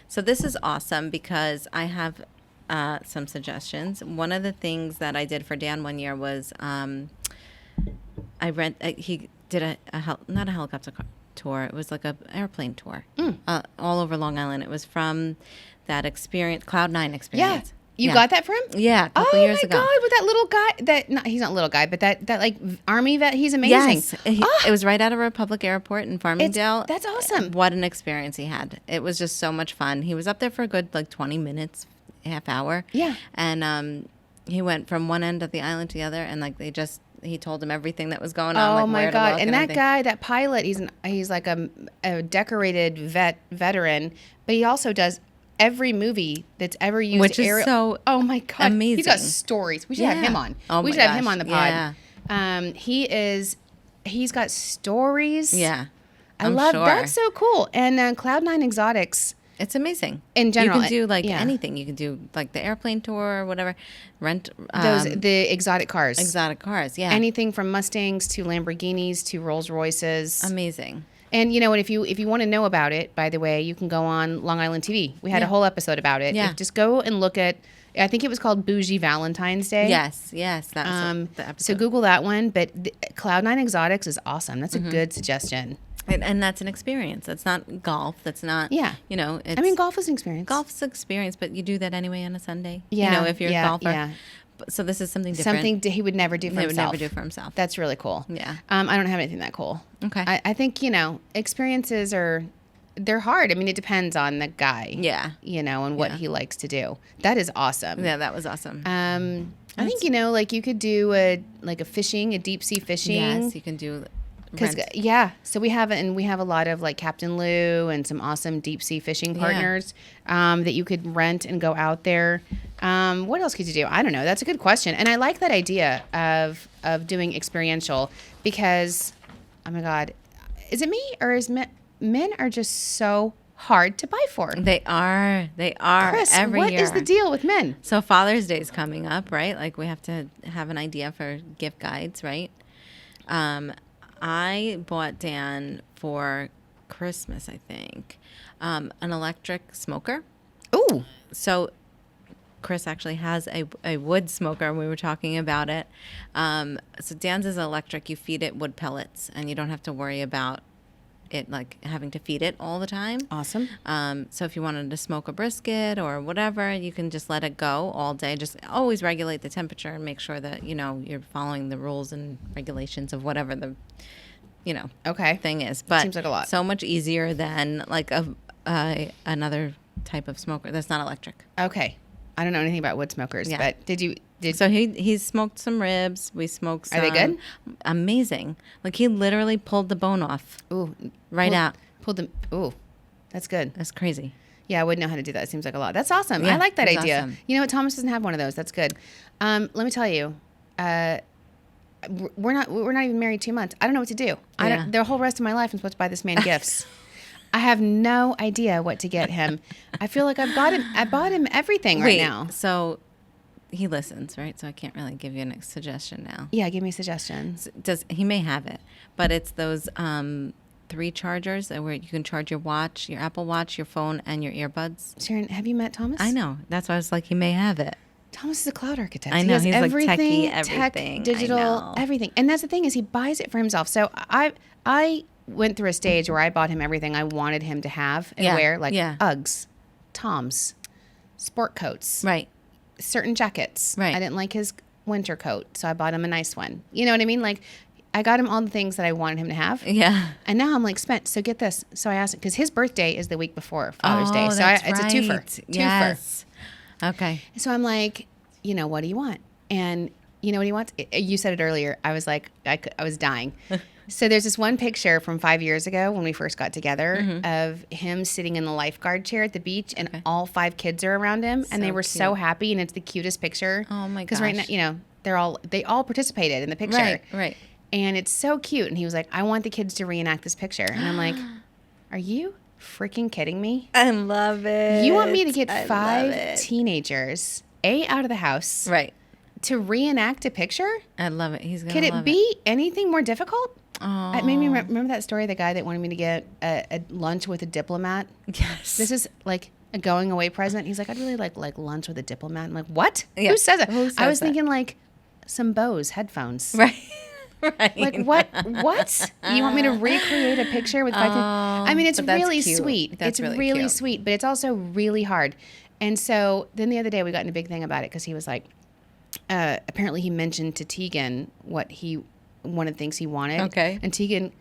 So this is awesome because I have some suggestions. One of the things that I did for Dan one year was he did not a helicopter tour. It was like a airplane tour all over Long Island. It was from that experience, Cloud9 experience. You got that for him? Yeah, a couple years ago. Oh my God, with that little guy, he's not a little guy, but that like army vet, he's amazing. Yes, it was right out of Republic Airport in Farmingdale. That's awesome. What an experience he had. It was just so much fun. He was up there for a good like 20 minutes, half hour. Yeah. And he went from one end of the island to the other, and like he told him everything that was going on. Oh like my where to God! look And that everything. guy, that pilot, he's like a decorated veteran, but he also does every movie that's ever used Which is aerial. so Oh my God! amazing. He's got stories. We should have Yeah. him on. Oh we my should have him gosh, on the pod. yeah. He's got stories. Yeah, I I'm love sure. that's so cool. And Cloud9 Exotics. It's amazing. In general, you can do like yeah. anything. You can do like the airplane tour or whatever. Rent The exotic cars. exotic cars. Yeah, Anything from Mustangs to Lamborghinis to Rolls Royces. amazing. And and if you want to know about it, by the way, you can go on Long Island TV. We had a whole episode about it. Yeah. Just go and look at. I think it was called Bougie Valentine's Day. Yes, that was the episode. So Google that one. But Cloud9 Exotics is awesome. That's a good suggestion. And that's an experience. That's not golf. That's not. Yeah. It's, I mean, golf is an experience. golf's an experience, but you do that anyway on a Sunday. Yeah, if you're yeah, a golfer. yeah. So this is something different. Something he would never do for he would himself. never do for himself. That's really cool. Yeah. I don't have anything that cool. Okay. I think, experiences they're hard. I mean, it depends on the guy. Yeah. And what he likes to do. That is awesome. Yeah, that was awesome. I think, like you could do a fishing, a deep sea fishing. Yes, you can do. Because rent. so we have a lot of like Captain Lou and some awesome deep sea fishing partners that you could rent and go out there. What else could you do? I don't know. That's a good question, and I like that idea of doing experiential because, oh my God, is it me or is men are just so hard to buy for? They are. Chris, every what year. is the deal with men? So Father's Day is coming up, right? Like we have to have an idea for gift guides, right? I bought Dan for Christmas, I think, an electric smoker. Ooh. So Chris actually has a wood smoker, and we were talking about it. So Dan's is electric. You feed it wood pellets, and you don't have to worry about it like having to feed it all the time. Awesome. So if you wanted to smoke a brisket or whatever, you can just let it go all day. Just always regulate the temperature and make sure that, you're following the rules and regulations of whatever the, Okay. thing is. But Seems like a lot. so much easier than like another type of smoker that's not electric. Okay. I don't know anything about wood smokers, Yeah. but did So he's smoked some ribs. We smoked some. Are they good? Amazing. Like he literally pulled the bone off. Ooh. Out. Pulled them. Ooh. That's good. That's crazy. Yeah, I wouldn't know how to do that. It seems like a lot. That's awesome. Yeah, I like that it's idea. awesome. You know what? Thomas doesn't have one of those. That's good. Let me tell you, we're not even married 2 months. I don't know what to do. Yeah. The whole rest of my life, I'm supposed to buy this man gifts. I have no idea what to get him. I feel like I bought him everything right now. So he listens, right? So I can't really give you a suggestion now. Yeah, give me suggestions. He may have it, but it's those 3 chargers where you can charge your watch, your Apple Watch, your phone, and your earbuds. Sharon, have you met Thomas? I know. That's why I was like, he may have it. Thomas is a cloud architect. I know, He he's has like techie, tech, everything. I digital, know. everything. And that's the thing is he buys it for himself. So I went through a stage where I bought him everything I wanted him to have and wear, like Uggs, Toms, sport coats, Right. certain jackets. Right. I didn't like his winter coat, so I bought him a nice one. You know what I mean? Like I got him all the things that I wanted him to have. Yeah. And now I'm like spent. So get this. So I asked him because his birthday is the week before Father's Day. So that's it's a twofer. Yes. Okay. So I'm like, what do you want? And you know what he wants? You said it earlier. I was like, I was dying. So there's this one picture from 5 years ago when we first got together of him sitting in the lifeguard chair at the beach and all 5 kids are around him and they were so happy and it's the cutest picture. Oh my gosh. Because right now, they all participated in the picture. Right. And it's so cute. And he was like, I want the kids to reenact this picture. And I'm like, are you freaking kidding me? I love it. You want me to get 5 teenagers, out of the house, right, to reenact a picture? I love it. He's gonna. Could it be anything more difficult? Oh. It made me remember that story. The guy that wanted me to get a lunch with a diplomat. Yes. This is like a going away present. He's like, I'd really like lunch with a diplomat. I'm like, what? Yeah. Who says that? Who says I was that? thinking like some Bose headphones. Right. Right. Like what? What? You want me to recreate a picture with? I mean, it's but that's really cute. sweet. That's it's really cute. sweet, but it's also really hard. And so then the other day we got in a big thing about it because he was like, apparently he mentioned to Tegan one of the things he wanted. Okay. And Tegan,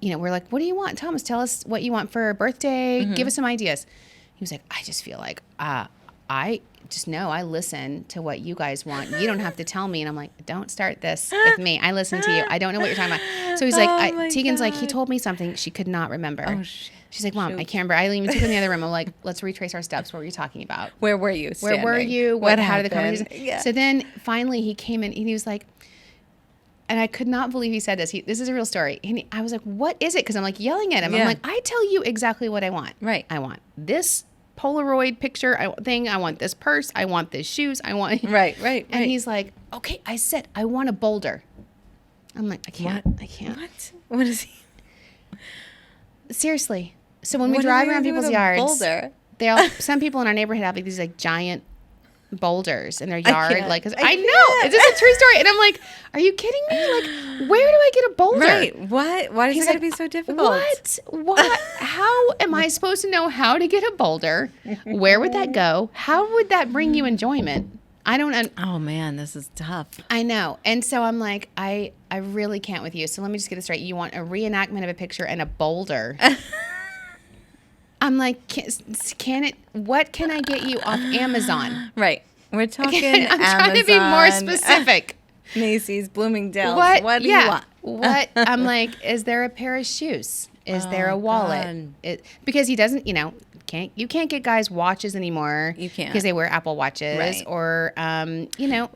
we're like, what do you want? Thomas, tell us what you want for a birthday. Give us some ideas. He was like, I just feel like I just know I listen to what you guys want. You don't have to tell me. And I'm like, don't start this with me. I listen to you. I don't know what you're talking about. So he's like, Tegan's like, he told me something she could not remember. Oh, shit. She's like, Mom, I can't remember. I even took her in the other room. I'm like, let's retrace our steps. What were you talking about? Where were you standing? Where were you? How did the conversation? Yeah. So then finally he came in and he was like, and I could not believe he said this. This is a real story. And I was like, what is it? Because I'm like yelling at him. Yeah. I'm like, I tell you exactly what I want. Right. I want this Polaroid picture thing. I want this purse. I want this shoes. I want. Right. And he's like, okay, I said, I want a boulder. I'm like, I can't. What? What is he? Seriously. So when we What drive does he around do with people's a yards, boulder? some people in our neighborhood have like these like giant boulders in their yard. can't. Like, 'cause I I know. Is this a true story? And I'm like, are you kidding me? Like, where do I get a boulder? Right. What? Why does it got to be so difficult? What? How am I supposed to know how to get a boulder? Where would that go? How would that bring you enjoyment? I don't. Oh man, this is tough. I know. And so I'm like, I really can't with you. So let me just get it straight. You want a reenactment of a picture and a boulder. I'm like, what can I get you off Amazon? Right. We're talking I'm trying to be more Amazon, specific. Macy's, Bloomingdale's. What do you want? What? I'm like, is there a pair of shoes? Is there a wallet? Because he doesn't, you can't get guys watches anymore. You can't. Because they wear Apple Watches. Right. Or,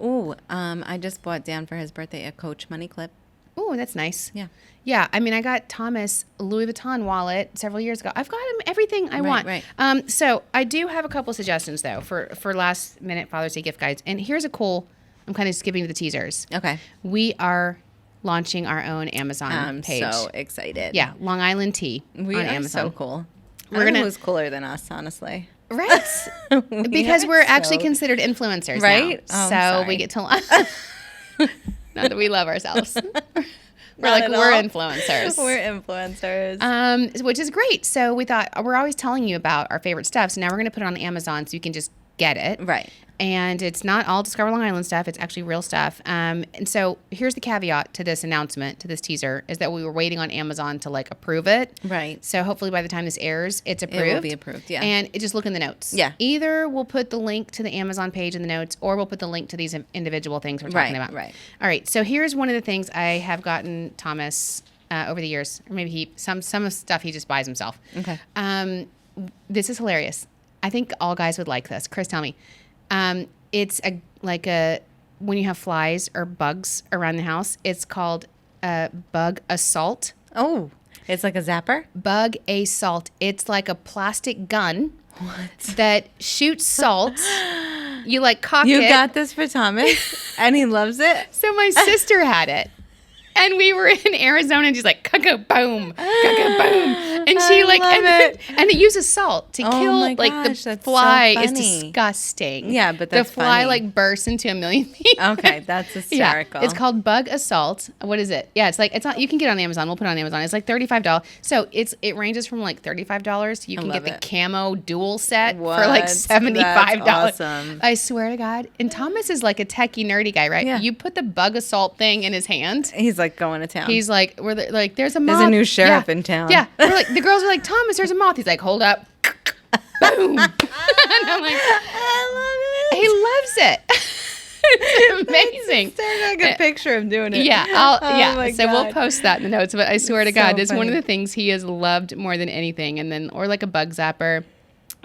Ooh, I just bought Dan for his birthday a Coach money clip. Ooh, that's nice. Yeah. Yeah, I mean, I got Thomas a Louis Vuitton wallet several years ago. I've got him everything I want. Right. So I do have a couple suggestions though for last minute Father's Day gift guides. And here's a cool. I'm kind of skipping to the teasers. Okay. We are launching our own Amazon I'm page. so excited. Yeah, Long Island Tea We on are Amazon. so cool. We're I don't know gonna- who's cooler than us, honestly. Right. Because are we're actually so- considered influencers Right? now. Oh, So I'm we sorry. get to not that we love ourselves. We're Not like, at we're all. influencers. We're influencers. Which is great. So we thought, we're always telling you about our favorite stuff. So now we're going to put it on Amazon so you can just get it. Right. And it's not all Discover Long Island stuff. It's actually real stuff. And so here's the caveat to this announcement, to this teaser, is that we were waiting on Amazon to like approve it. Right. So hopefully by the time this airs, it's approved. It will be approved, yeah. And just look in the notes. Yeah. Either we'll put the link to the Amazon page in the notes, or we'll put the link to these individual things we're talking Right, about. right. All right. So here's one of the things I have gotten Thomas over the years, or maybe some of the stuff he just buys himself. Okay. This is hilarious. I think all guys would like this. Chris, tell me. It's when you have flies or bugs around the house, it's called bug assault. Oh, it's like a zapper? Bug assault. It's like a plastic gun that shoots salt. You like cock You it. got this for Thomas, and he loves it? So my sister had it. And we were in Arizona, and she's like, "Cuckoo, boom, cuckoo, boom," and she I like, love and it uses salt to Oh kill. my Like gosh, the that's so fly is funny. disgusting. Yeah, but that's the fly funny. like bursts into a million pieces. Okay, that's hysterical. Yeah, it's called bug assault. What is it? Yeah, it's not. You can get it on Amazon. We'll put it on Amazon. It's like $35. So it ranges from like $35. You can get love the camo dual set for What? like $75. That's awesome. I swear to God. And Thomas is like a techie nerdy guy, right? Yeah. You put the bug assault thing in his hand. He's like going to town. He's like, there's a moth. There's a new sheriff Yeah. in town. Yeah. We're like, the girls are like, Thomas, there's a moth. He's like, hold up. Boom. And I'm like, I love it. he loves it. It's amazing. Send like a picture of doing it. Yeah, Oh my So we'll God. post that in the notes. But I swear to It's God, so it's one of funny. the things he has loved more than anything. And then, or like a bug zapper,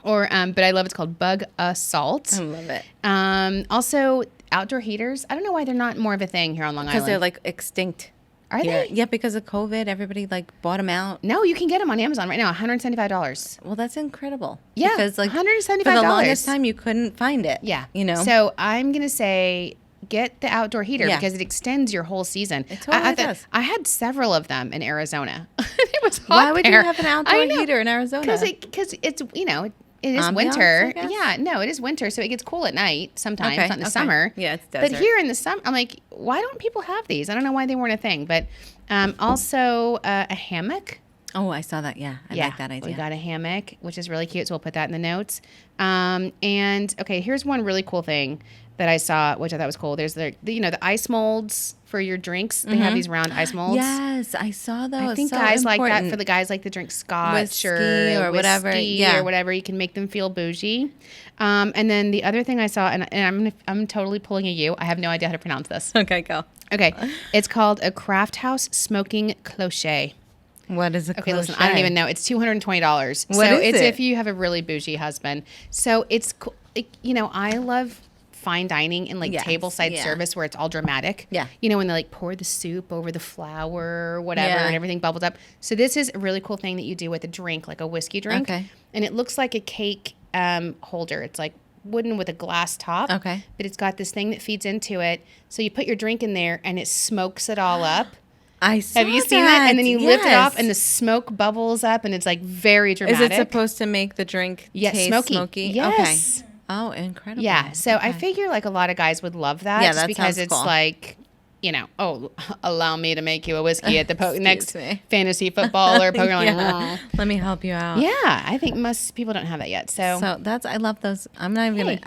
or but I love it's called bug assault. I love it. Also, outdoor heaters. I don't know why they're not more of a thing here on Long Because Island. they're like extinct. Are here. they? Yeah, because of COVID, everybody like bought them out. No, you can get them on Amazon right now, $175. Well, that's incredible. Yeah, because like $175. for the longest time, you couldn't find it. Yeah, you know. So I'm gonna say get the outdoor heater Yeah. because it extends your whole season. It totally does. I had several of them in Arizona. It was hot Why would you there. have an I outdoor know. heater in Arizona? Because it's it is Ambiance, winter. I guess? Yeah, no, it is winter, so it gets cool at night sometimes, Okay, not in the okay. summer. Yeah, it's But desert. here in the summer, I'm like, why don't people have these? I don't know why they weren't a thing. But also a hammock. Oh, I saw that. Yeah, I like that idea. We got a hammock, which is really cute. So we'll put that in the notes. And okay, here's one really cool thing that I saw, which I thought was cool. There's the ice molds for your drinks. They have these round ice molds. Yes, I saw those. I think So guys like that important. for the guys like to drink scotch Whiskey or whatever, whiskey yeah. or whatever. You can make them feel bougie. And then the other thing I saw, and I'm totally pulling a you. I have no idea how to pronounce this. Okay, go. Okay, it's called a Craft House Smoking Cloche. What is a Okay, listen, I don't even know. It's $220. What so is it's it? if you have a really bougie husband. So it's cool. I love fine dining and like Yes, tableside yeah. service where it's all dramatic. Yeah. When they like pour the soup over the flour or whatever Yeah. and everything bubbles up. So this is a really cool thing that you do with a drink, like a whiskey drink. Okay. And it looks like a cake holder. It's like wooden with a glass top. Okay. But it's got this thing that feeds into it. So you put your drink in there and it smokes it all up. I saw Have you seen that? And then you lift it off, Yes. and the smoke bubbles up, and it's like very Is dramatic. it supposed to make the drink taste smoky. Yes. Okay. Oh, incredible. Yeah. So I Okay. figure like a lot of guys would love that. Yeah, just that because sounds it's cool. like, allow me to make you a whiskey at the next me. fantasy football or poker. Yeah. Let me help you out. Yeah, I think most people don't have that yet. So, I love those. I'm not even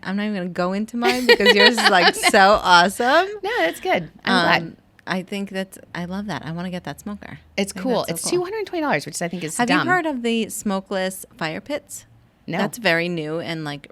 gonna go into mine because yours is like so awesome. no, that's good. I'm glad. I think I love that. I want to get that smoker. It's I think cool. that's It's so cool. $220, which I think is Have dumb. you heard of the smokeless fire pits? No. That's very new and like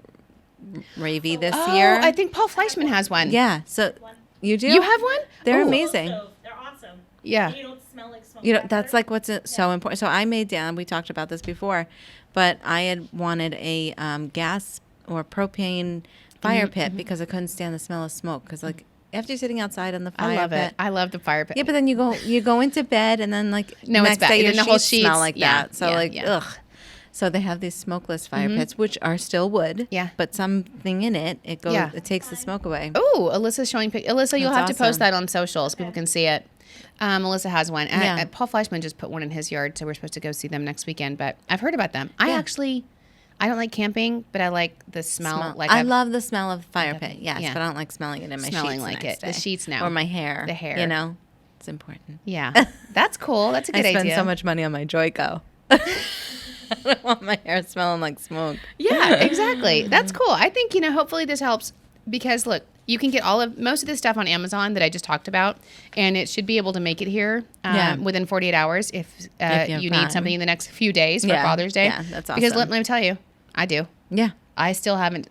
ravey this Oh, year. I think Paul Fleischman has one. Yeah. So you do? You have one? They're Ooh. amazing. They're awesome. Yeah. And you don't smell like smoke. You know, after. that's like what's so important. So I made down, we talked about this before, but I had wanted a gas or propane fire pit because I couldn't stand the smell of smoke. Because like after you're sitting outside on the fire I love pit, it. I love the fire pit. yeah, but then you go into bed and then like No, it's next bad. day your And then the whole sheets smell sheets- like yeah, that. So yeah, like yeah. ugh. So they have these smokeless fire pits, which are still wood. Yeah. But something in it, it goes. Yeah. It takes the smoke away. Oh, Alyssa's showing Alyssa, you'll That's have to post awesome. that on socials. People can see it. Melissa has one. Yeah. And Paul Fleischman just put one in his yard, so we're supposed to go see them next weekend. But I've heard about them. I don't like camping, but I like the smell. Like I love the smell of fire pit. Yes, yeah. but I don't like smelling it in my Smelling sheets. like the next it. The day. sheets now. Or my hair. The hair. You know, it's important. Yeah, that's cool. That's a good I idea. spend so much money on my Joyco. I don't want my hair smelling like smoke. Yeah, exactly. That's cool. I think, hopefully this helps because look, you can get most of this stuff on Amazon that I just talked about, and it should be able to make it here within 48 hours if you need something in the next few days for Father's Day. Yeah, that's awesome. Because let me tell you, I do. Yeah. I still haven't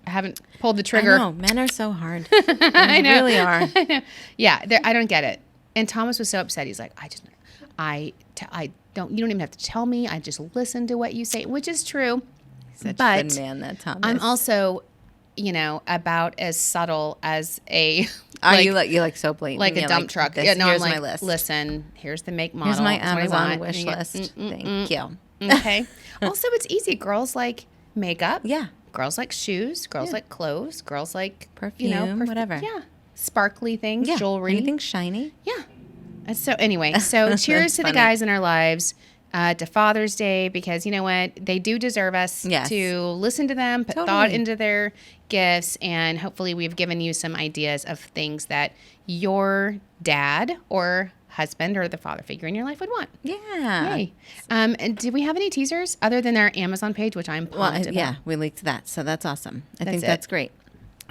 pulled the trigger. I know. Men are so hard. I know. Really are. I know. Yeah, I don't get it. And Thomas was so upset. He's like, you don't even have to tell me. I just listen to what you say, which is true. Such but a good man, that Thomas. I'm also, about as subtle as a. You like so blatant? Like a dump truck. Here's I'm my like, list. Listen, here's the make model. Here's my That's what I Amazon want. wish And you go, list. Thank you. Okay. Also, it's easy. Girls like makeup. Yeah. Girls like shoes. Girls like clothes. Girls like Perfume, whatever. Yeah. Sparkly things, Yeah. jewelry. Anything shiny. Yeah. And so anyway, cheers to the funny. guys in our lives, to Father's Day, because you know what? They do deserve us to listen to them, put thought into their gifts, and hopefully we've given you some ideas of things that your dad or husband or the father figure in your life would want. Yeah. Yay. And did we have any teasers other than our Amazon page, which I'm pumped about? Yeah, we leaked that, so that's awesome. I think that's great.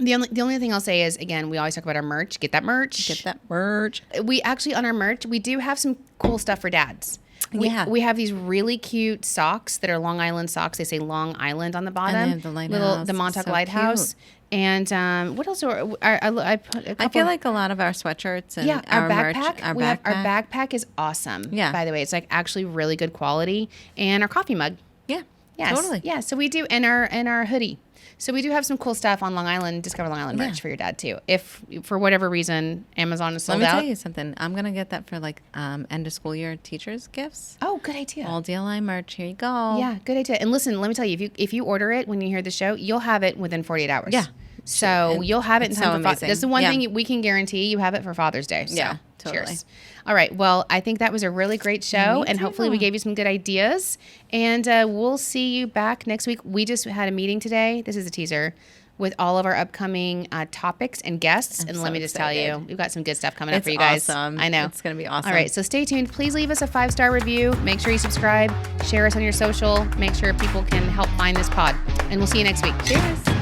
The only thing I'll say is, again, we always talk about our merch. Get that merch. Get that merch. We actually, on our merch, we do have some cool stuff for dads. Yeah. We have these really cute socks that are Long Island socks. They say Long Island on the bottom. And they have the lighthouse. The Montauk So Lighthouse. cute. And what else? I put a couple. I feel like a lot of our sweatshirts and our merch, backpack. our Our backpack is awesome. Yeah. By the way, it's like actually really good quality. And our coffee mug. Yeah. Yes. Totally. Yeah. So we do, and our hoodie. So we do have some cool stuff on Long Island, Discover Long Island merch for your dad too. If for whatever reason Amazon is sold out. Let me tell you something. I'm gonna get that for like end of school year teachers gifts. Oh, good idea. All DLI merch. Here you go. Yeah, good idea. And listen, let me tell you, if you order it when you hear the show, you'll have it within 48 hours. Yeah. So you'll have it in It's time so for Father's amazing. Day. That's the one Yeah. thing we can guarantee. You have it for Father's Day. So, Yeah, totally. Cheers. All right. Well, I think that was a really great show, and hopefully we gave you some good ideas. And we'll see you back next week. We just had a meeting today. This is a teaser with all of our upcoming topics and guests. And let me just tell you, we've got some good stuff coming up for you guys. Awesome. I know. It's going to be awesome. All right. So stay tuned. Please leave us a 5-star review. Make sure you subscribe. Share us on your social. Make sure people can help find this pod. And we'll see you next week. Cheers.